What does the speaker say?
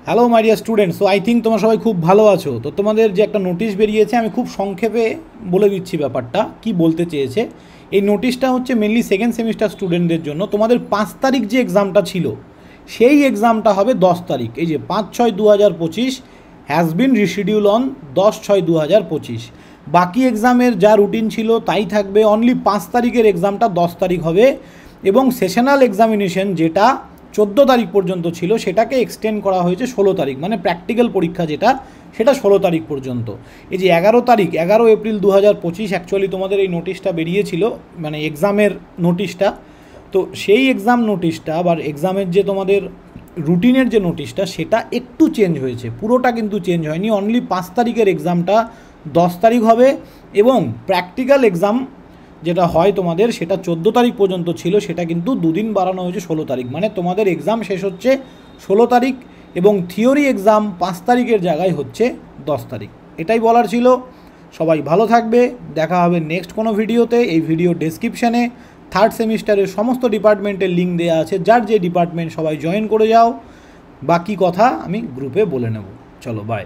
Hello my dear students, so I think তোমরা সবাই খুব ভালো আছো। তো তোমাদের যে একটা নোটিশ বেরিয়েছে, আমি খুব সংক্ষেপে বলে দিচ্ছি ব্যাপারটা কি বলতে চেয়েছে। এই নোটিশটা হচ্ছে মেনলি সেকেন্ড সেমিস্টার স্টুডেন্টদের জন্য। তোমাদের 5 তারিখ যে এক্সামটা ছিল সেই এক্সামটা হবে 10 তারিখ। এই যে 5/6/2025 হ্যাজ বিন রিশিডিউল অন 10/6/2025। বাকি এক্সামের যা রুটিন ছিল তাই থাকবে, অনলি 5 তারিখের এক্সামটা 10 তারিখ হবে এবং সেশনাল এক্সামিনেশন যেটা 14 তারিখ পর্যন্ত ছিল সেটাকে এক্সটেন্ড করা হয়েছে 16 তারিখ, মানে প্র্যাকটিক্যাল পরীক্ষা যেটা সেটা 16 তারিখ পর্যন্ত। এই যে 11 তারিখ 11 এপ্রিল 2025 অ্যাকচুয়ালি তোমাদের এই নোটিশটা বেরিয়েছিল, মানে এক্সামের নোটিশটা। তো সেই এক্সাম নোটিশটা বা এক্সামের যে তোমাদের রুটিনের যে নোটিশটা সেটা একটু চেঞ্জ হয়েছে, পুরোটা কিন্তু চেঞ্জ হয়নি। অনলি 5 তারিখের এক্সামটা 10 তারিখ হবে এবং প্র্যাকটিক্যাল এক্সাম যেটা হয় তোমাদের সেটা 14 তারিখ পর্যন্ত ছিল, সেটা কিন্তু দুদিন বাড়ানো হয়েছে 16 তারিখ। মানে তোমাদের এক্সাম শেষ হচ্ছে 16 তারিখ এবং থিওরি এক্সাম 5 তারিখের জায়গায় হচ্ছে 10 তারিখ। এটাই বলার ছিল। সবাই ভালো থাকবে, দেখা হবে নেক্সট কোনো ভিডিওতে। এই ভিডিও ডেসক্রিপশানে থার্ড সেমিস্টারের সমস্ত ডিপার্টমেন্টের লিঙ্ক দেওয়া আছে, যার যে ডিপার্টমেন্ট সবাই জয়েন করে যাও। বাকি কথা আমি গ্রুপে বলে নেব। চলো বাই।